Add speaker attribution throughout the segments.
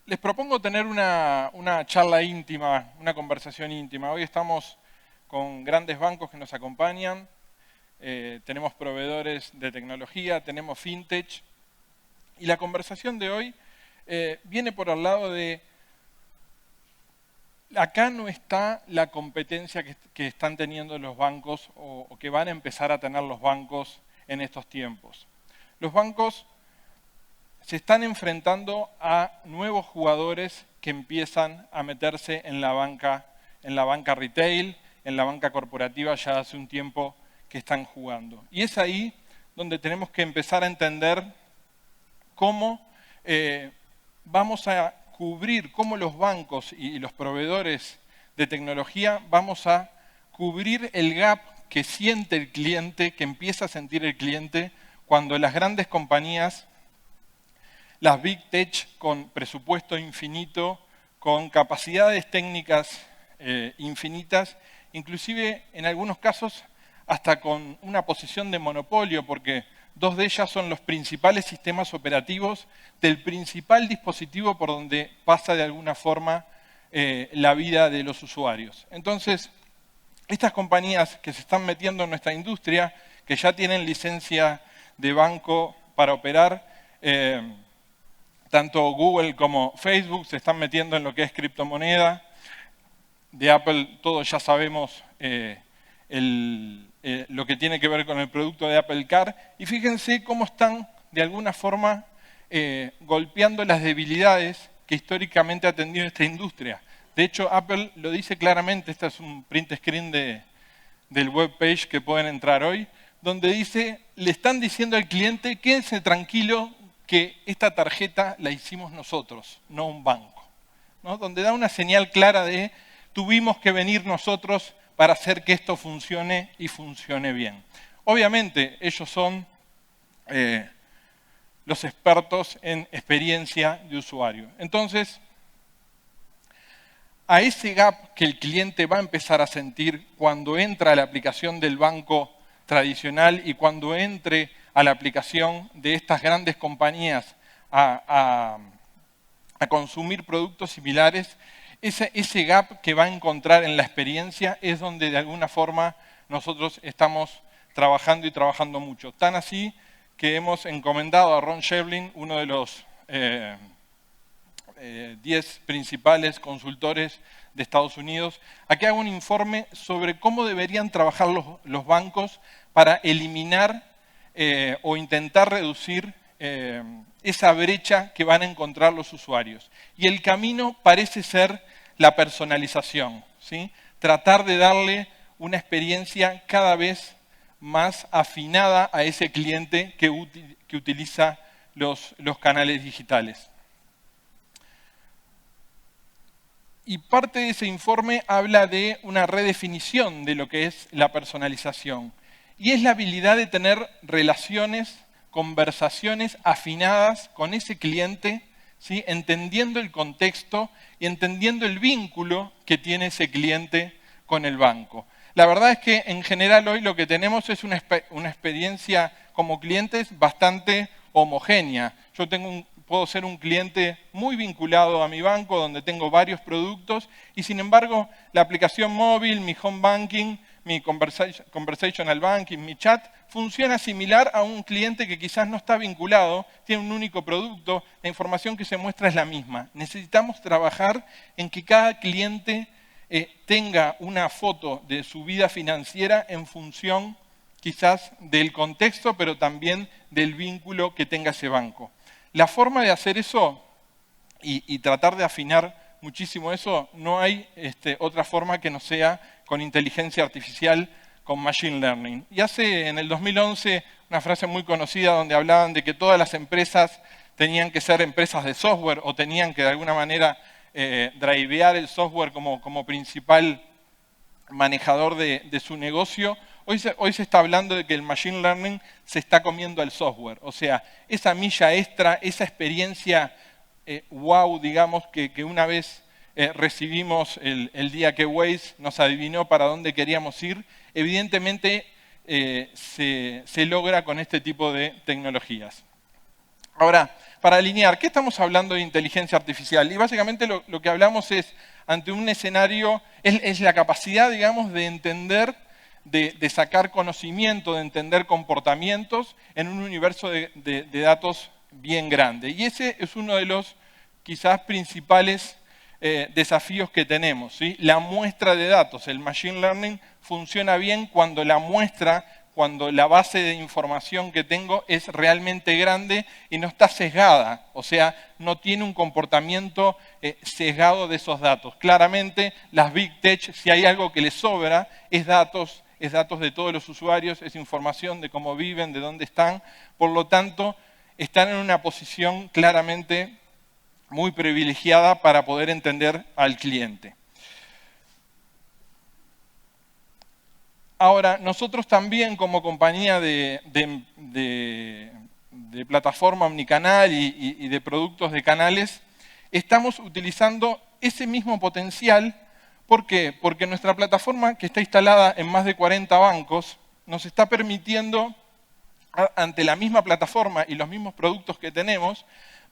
Speaker 1: Les propongo tener una charla íntima, una conversación íntima. Hoy estamos con grandes bancos que nos acompañan, tenemos proveedores de tecnología, tenemos fintech, y la conversación de hoy viene por el lado de, acá no está la competencia que están teniendo los bancos o que van a empezar a tener los bancos en estos tiempos. Los bancos se están enfrentando a nuevos jugadores que empiezan a meterse en la banca retail, en la banca corporativa, ya hace un tiempo que están jugando. Y es ahí donde tenemos que empezar a entender cómo vamos a cubrir, cómo los bancos y los proveedores de tecnología vamos a cubrir el gap que siente el cliente, que empieza a sentir el cliente cuando las grandes compañías, las Big Tech con presupuesto infinito, con capacidades técnicas infinitas, inclusive en algunos casos hasta con una posición de monopolio, porque dos de ellas son los principales sistemas operativos del principal dispositivo por donde pasa de alguna forma la vida de los usuarios. Entonces, estas compañías que se están metiendo en nuestra industria, que ya tienen licencia de banco para operar, tanto Google como Facebook se están metiendo en lo que es criptomoneda. De Apple todos ya sabemos lo que tiene que ver con el producto de Apple Car. Y fíjense cómo están de alguna forma golpeando las debilidades que históricamente ha tenido esta industria. De hecho, Apple lo dice claramente, este es un print screen del webpage que pueden entrar hoy, donde dice, le están diciendo al cliente, quédense tranquilo, que esta tarjeta la hicimos nosotros, no un banco, ¿no? Donde da una señal clara de tuvimos que venir nosotros para hacer que esto funcione y funcione bien. Obviamente ellos son los expertos en experiencia de usuario. Entonces, a ese gap que el cliente va a empezar a sentir cuando entra a la aplicación del banco tradicional y cuando entre a la aplicación de estas grandes compañías a consumir productos similares, ese gap que va a encontrar en la experiencia es donde de alguna forma nosotros estamos trabajando y trabajando mucho. Tan así que hemos encomendado a Ron Shevlin, uno de los 10 principales consultores de Estados Unidos, a que haga un informe sobre cómo deberían trabajar los bancos para eliminar o intentar reducir esa brecha que van a encontrar los usuarios. Y el camino parece ser la personalización, ¿sí? Tratar de darle una experiencia cada vez más afinada a ese cliente que utiliza los canales digitales. Y parte de ese informe habla de una redefinición de lo que es la personalización. Y es la habilidad de tener relaciones, conversaciones afinadas con ese cliente, ¿sí? Entendiendo el contexto y entendiendo el vínculo que tiene ese cliente con el banco. La verdad es que en general hoy lo que tenemos es una experiencia como clientes bastante homogénea. Yo puedo ser un cliente muy vinculado a mi banco, donde tengo varios productos, y sin embargo la aplicación móvil, mi home banking, mi conversational banking, mi chat, funciona similar a un cliente que quizás no está vinculado, tiene un único producto, la información que se muestra es la misma. Necesitamos trabajar en que cada cliente tenga una foto de su vida financiera en función quizás del contexto, pero también del vínculo que tenga ese banco. La forma de hacer eso y tratar de afinar muchísimo eso, no hay otra forma que no sea con inteligencia artificial, con machine learning. Y hace en el 2011 una frase muy conocida donde hablaban de que todas las empresas tenían que ser empresas de software o tenían que de alguna manera drivear el software como principal manejador de su negocio. Hoy se está hablando de que el machine learning se está comiendo al software. O sea, esa milla extra, esa experiencia wow, digamos, que una vez recibimos el día que Waze nos adivinó para dónde queríamos ir, evidentemente se logra con este tipo de tecnologías. Ahora, para alinear, ¿qué estamos hablando de inteligencia artificial? Y básicamente lo que hablamos es, ante un escenario, es la capacidad, digamos, de entender, de sacar conocimiento, de entender comportamientos en un universo de datos bien grande. Y ese es uno de los quizás principales desafíos que tenemos, ¿sí? La muestra de datos. El machine learning funciona bien cuando la muestra, cuando la base de información que tengo es realmente grande y no está sesgada, o sea, no tiene un comportamiento sesgado de esos datos. Claramente, las Big Tech, si hay algo que les sobra, es datos de todos los usuarios, es información de cómo viven, de dónde están. Por lo tanto, están en una posición claramente muy privilegiada para poder entender al cliente. Ahora, nosotros también como compañía de plataforma omnicanal y de productos de canales, estamos utilizando ese mismo potencial. ¿Por qué? Porque nuestra plataforma, que está instalada en más de 40 bancos, nos está permitiendo, ante la misma plataforma y los mismos productos que tenemos,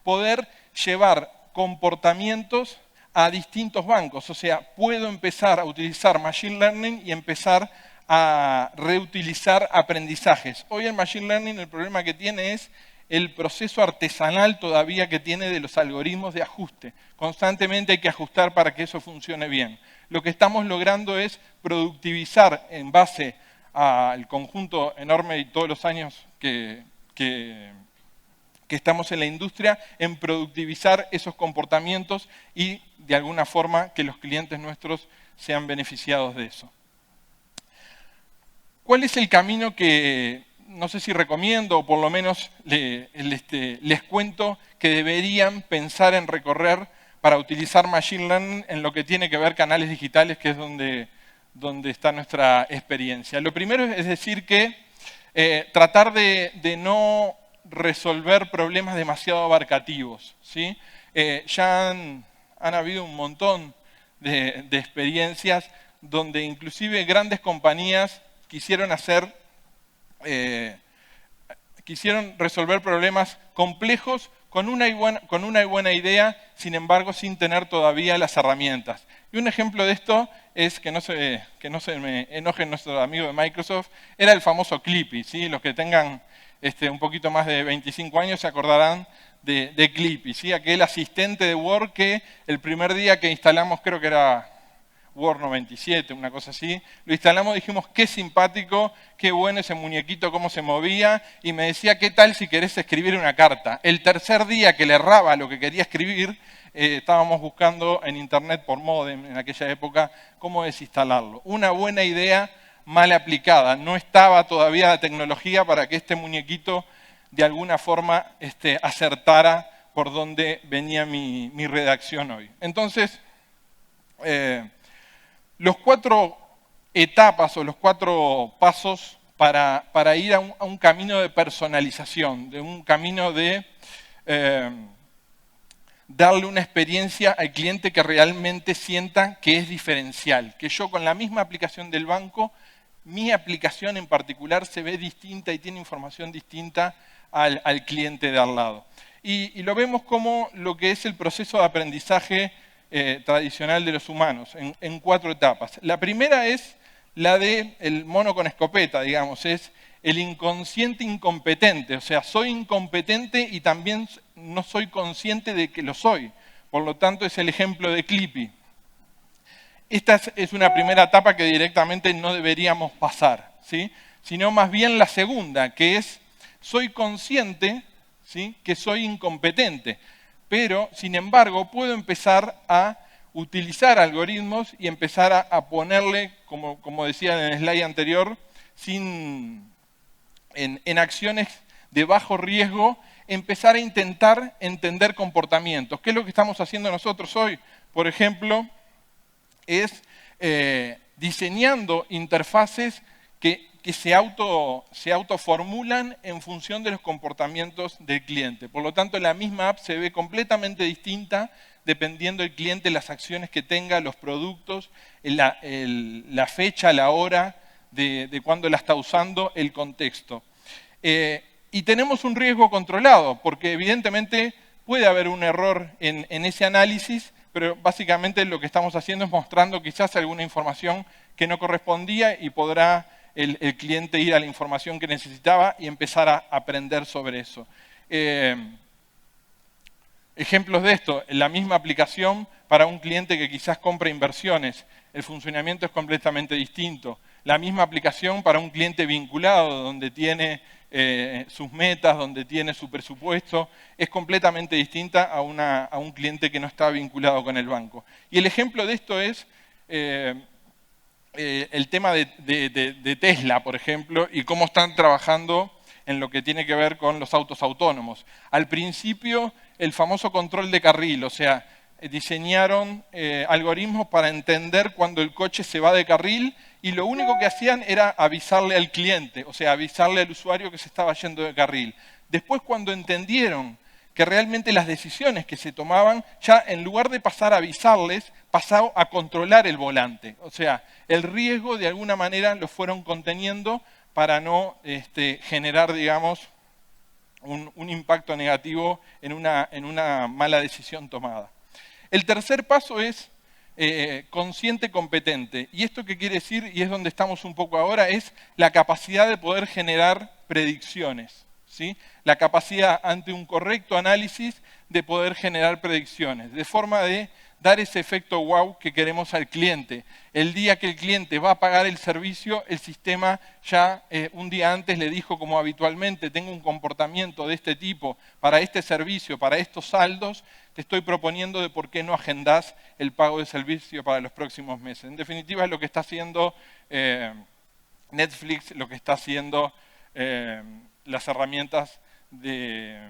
Speaker 1: poder llevar comportamientos a distintos bancos. O sea, puedo empezar a utilizar Machine Learning y empezar a reutilizar aprendizajes. Hoy el Machine Learning, el problema que tiene es el proceso artesanal todavía que tiene de los algoritmos de ajuste. Constantemente hay que ajustar para que eso funcione bien. Lo que estamos logrando es productivizar en base al conjunto enorme y todos los años que estamos en la industria, en productivizar esos comportamientos y de alguna forma que los clientes nuestros sean beneficiados de eso. ¿Cuál es el camino que, no sé si recomiendo o por lo menos les cuento que deberían pensar en recorrer para utilizar Machine Learning en lo que tiene que ver canales digitales, que es donde está nuestra experiencia? Lo primero es decir que tratar de no resolver problemas demasiado abarcativos, ¿sí? Ya han habido un montón de experiencias donde inclusive grandes compañías quisieron resolver problemas complejos con una buena idea, sin embargo, sin tener todavía las herramientas. Y un ejemplo de esto es, que no se me enojen nuestros amigos de Microsoft, era el famoso Clippy, ¿sí? Los que tengan un poquito más de 25 años se acordarán de Clippy, ¿sí? Aquel asistente de Word que el primer día que instalamos, creo que era Word 97, una cosa así, lo instalamos y dijimos, qué simpático, qué bueno ese muñequito, cómo se movía, y me decía, ¿qué tal si querés escribir una carta? El tercer día que le erraba lo que quería escribir, estábamos buscando en internet por modem en aquella época cómo desinstalarlo. Una buena idea mal aplicada, no estaba todavía la tecnología para que este muñequito de alguna forma acertara por dónde venía mi redacción hoy. Entonces, los 4 etapas o los 4 pasos para ir a un camino de personalización, de un camino de darle una experiencia al cliente que realmente sienta que es diferencial, que yo con la misma aplicación del banco, mi aplicación en particular se ve distinta y tiene información distinta al cliente de al lado. Y lo vemos como lo que es el proceso de aprendizaje tradicional de los humanos, en 4 etapas. La primera es la del mono con escopeta, digamos, es el inconsciente incompetente, o sea, soy incompetente y también no soy consciente de que lo soy. Por lo tanto, es el ejemplo de Clippy. Esta es una primera etapa que directamente no deberíamos pasar, ¿sí? Sino más bien la segunda, que es, soy consciente, ¿sí?, que soy incompetente, pero, sin embargo, puedo empezar a utilizar algoritmos y empezar a ponerle, como decía en el slide anterior, en acciones de bajo riesgo, empezar a intentar entender comportamientos. ¿Qué es lo que estamos haciendo nosotros hoy? Por ejemplo, es diseñando interfaces que se autoformulan en función de los comportamientos del cliente. Por lo tanto, la misma app se ve completamente distinta dependiendo del cliente, las acciones que tenga, los productos, la fecha, la hora de cuándo la está usando, el contexto. Y tenemos un riesgo controlado, porque evidentemente puede haber un error en ese análisis, pero básicamente lo que estamos haciendo es mostrando quizás alguna información que no correspondía y podrá el cliente ir a la información que necesitaba y empezar a aprender sobre eso. Ejemplos de esto, en la misma aplicación para un cliente que quizás compra inversiones, el funcionamiento es completamente distinto. La misma aplicación para un cliente vinculado, donde tiene sus metas, donde tiene su presupuesto, es completamente distinta a un cliente que no está vinculado con el banco. Y el ejemplo de esto es el tema de Tesla, por ejemplo, y cómo están trabajando en lo que tiene que ver con los autos autónomos. Al principio, el famoso control de carril, o sea, diseñaron algoritmos para entender cuando el coche se va de carril y lo único que hacían era avisarle al cliente, o sea, avisarle al usuario que se estaba yendo de carril. Después, cuando entendieron que realmente las decisiones que se tomaban, ya en lugar de pasar a avisarles, pasaba a controlar el volante. O sea, el riesgo de alguna manera lo fueron conteniendo para no generar, digamos, un impacto negativo en una mala decisión tomada. El tercer paso es consciente competente. ¿Y esto qué quiere decir? Y es donde estamos un poco ahora, es la capacidad de poder generar predicciones. ¿Sí? La capacidad ante un correcto análisis de poder generar predicciones, de forma de dar ese efecto wow que queremos al cliente. El día que el cliente va a pagar el servicio, el sistema ya un día antes le dijo, como habitualmente, tengo un comportamiento de este tipo para este servicio, para estos saldos, te estoy proponiendo de por qué no agendás el pago de servicio para los próximos meses. En definitiva, es lo que está haciendo Netflix, lo que está haciendo las herramientas de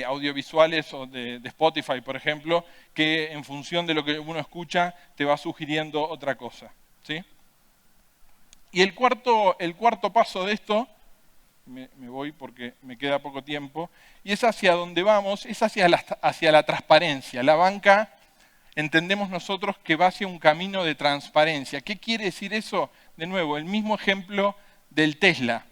Speaker 1: audiovisuales o de Spotify, por ejemplo, que en función de lo que uno escucha te va sugiriendo otra cosa. ¿Sí? Y el cuarto paso de esto, me voy porque me queda poco tiempo, y es hacia donde vamos, es hacia la transparencia. La banca, entendemos nosotros que va hacia un camino de transparencia. ¿Qué quiere decir eso? De nuevo, el mismo ejemplo del Tesla.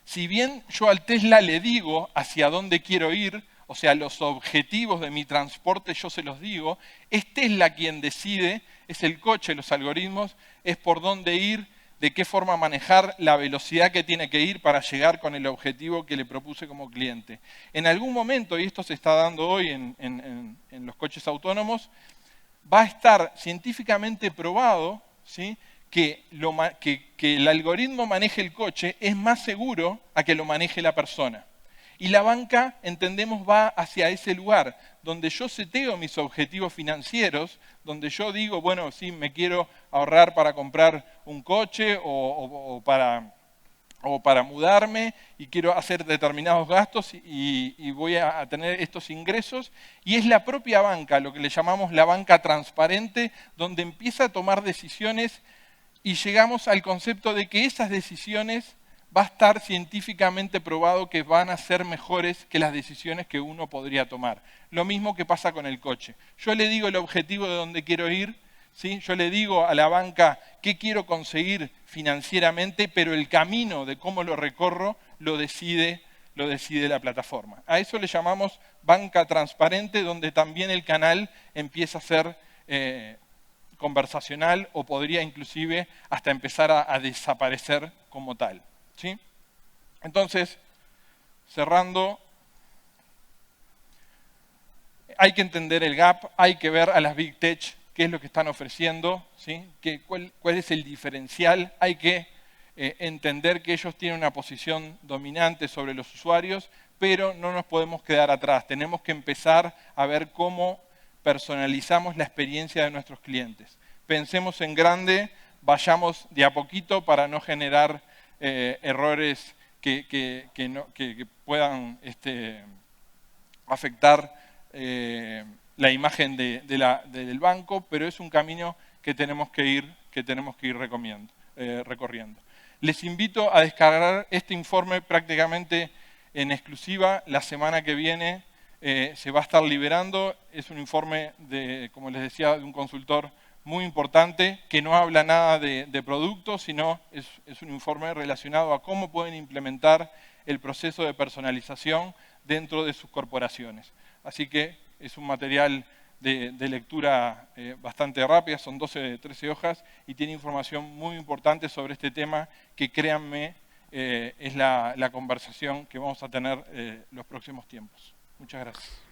Speaker 1: Si bien yo al Tesla le digo hacia dónde quiero ir, o sea, los objetivos de mi transporte yo se los digo, es Tesla quien decide, es el coche, los algoritmos, es por dónde ir, de qué forma manejar, la velocidad que tiene que ir para llegar con el objetivo que le propuse como cliente. En algún momento, y esto se está dando hoy en los coches autónomos, va a estar científicamente probado, ¿sí?, que el algoritmo maneje el coche es más seguro a que lo maneje la persona. Y la banca, entendemos, va hacia ese lugar, donde yo seteo mis objetivos financieros, donde yo digo, bueno, sí, me quiero ahorrar para comprar un coche o para mudarme y quiero hacer determinados gastos y voy a tener estos ingresos. Y es la propia banca, lo que le llamamos la banca transparente, donde empieza a tomar decisiones y llegamos al concepto de que esas decisiones va a estar científicamente probado que van a ser mejores que las decisiones que uno podría tomar. Lo mismo que pasa con el coche. Yo le digo el objetivo de dónde quiero ir, ¿sí? Yo le digo a la banca qué quiero conseguir financieramente, pero el camino de cómo lo recorro lo decide la plataforma. A eso le llamamos banca transparente, donde también el canal empieza a ser conversacional o podría inclusive hasta empezar a desaparecer como tal. ¿Sí? Entonces, cerrando, hay que entender el gap, hay que ver a las Big Tech qué es lo que están ofreciendo, ¿sí? Cuál es el diferencial, hay que entender que ellos tienen una posición dominante sobre los usuarios, pero no nos podemos quedar atrás, tenemos que empezar a ver cómo personalizamos la experiencia de nuestros clientes. Pensemos en grande, vayamos de a poquito para no generar errores que puedan afectar la imagen del banco, pero es un camino que tenemos que ir recorriendo. Les invito a descargar este informe prácticamente en exclusiva. La semana que viene se va a estar liberando. Es un informe, como les decía, de un consultor muy importante, que no habla nada de productos, sino es un informe relacionado a cómo pueden implementar el proceso de personalización dentro de sus corporaciones. Así que es un material de lectura bastante rápida, son 13 hojas y tiene información muy importante sobre este tema que, créanme, es la conversación que vamos a tener los próximos tiempos. Muchas gracias.